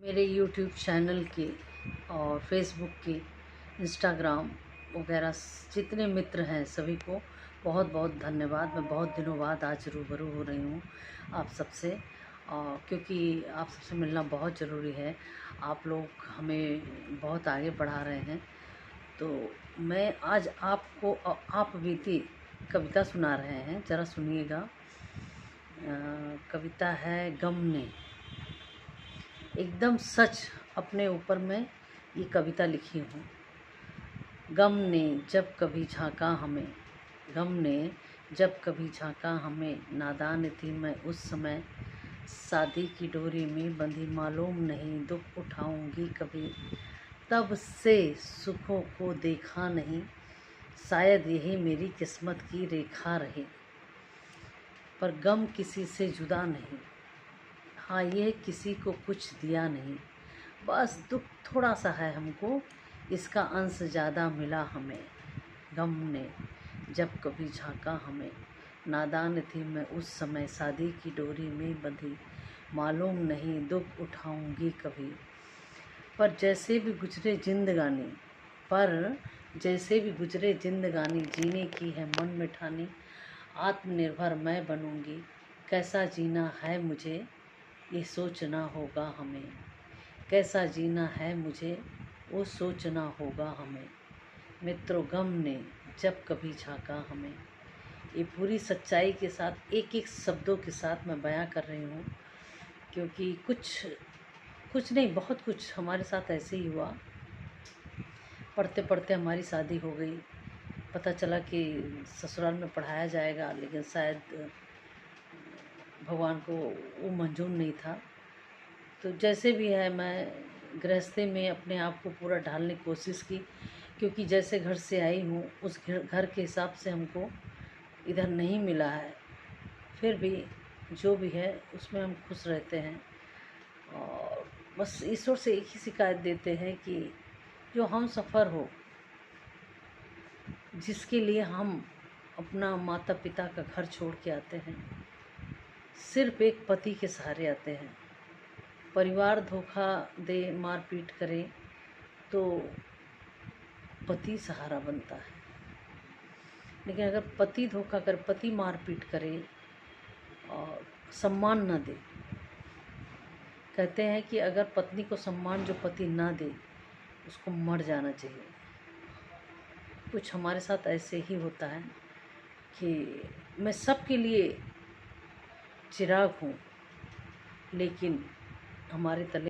मेरे YouTube channel के और फेसबुक के, इंस्टाग्राम वगैरह जितने मित्र हैं सभी को बहुत बहुत धन्यवाद। मैं बहुत दिनों बाद आज रूबरू हो रही हूँ आप सबसे, क्योंकि आप सबसे मिलना बहुत ज़रूरी है। आप लोग हमें बहुत आगे बढ़ा रहे हैं। तो मैं आज आपको आप बीती कविता सुना रहे हैं, ज़रा सुनिएगा। कविता है गम ने। एकदम सच अपने ऊपर मैं ये कविता लिखी हूँ। गम ने जब कभी झांका हमें, गम ने जब कभी झांका हमें, नादान थी मैं उस समय, शादी की डोरी में बंधी मालूम नहीं दुख उठाऊंगी कभी, तब से सुखों को देखा नहीं, शायद यही मेरी किस्मत की रेखा रही। पर गम किसी से जुदा नहीं, हाँ ये किसी को कुछ दिया नहीं, बस दुख थोड़ा सा है हमको, इसका अंश ज़्यादा मिला हमें। गम ने जब कभी झांका हमें, नादान थी मैं उस समय, शादी की डोरी में बंधी मालूम नहीं दुख उठाऊंगी कभी। पर जैसे भी गुजरे जिंदगानी, पर जैसे भी गुजरे जिंदगानी, जीने की है मन में ठानी, आत्मनिर्भर मैं बनूंगी, कैसा जीना है मुझे ये सोचना होगा हमें, कैसा जीना है मुझे वो सोचना होगा हमें। मित्रों गम ने जब कभी झांका हमें, ये पूरी सच्चाई के साथ एक एक शब्दों के साथ मैं बयां कर रही हूँ, क्योंकि कुछ नहीं बहुत कुछ हमारे साथ ऐसे ही हुआ। पढ़ते पढ़ते हमारी शादी हो गई, पता चला कि ससुराल में पढ़ाया जाएगा, लेकिन शायद भगवान को वो मंजूर नहीं था। तो जैसे भी है मैं गृहस्थी में अपने आप को पूरा ढालने की कोशिश की, क्योंकि जैसे घर से आई हूँ उस घर के हिसाब से हमको इधर नहीं मिला है। फिर भी जो भी है उसमें हम खुश रहते हैं, और बस ईश्वर से एक ही शिकायत देते हैं कि जो हम सफ़र हो, जिसके लिए हम अपना माता पिता का घर छोड़ के आते हैं, सिर्फ एक पति के सहारे आते हैं। परिवार धोखा दे मारपीट करे तो पति सहारा बनता है, लेकिन अगर पति धोखा करे, पति मारपीट करे और सम्मान न दे, कहते हैं कि अगर पत्नी को सम्मान जो पति ना दे उसको मर जाना चाहिए। कुछ हमारे साथ ऐसे ही होता है कि मैं सबके लिए चिराग हूँ, लेकिन हमारे तले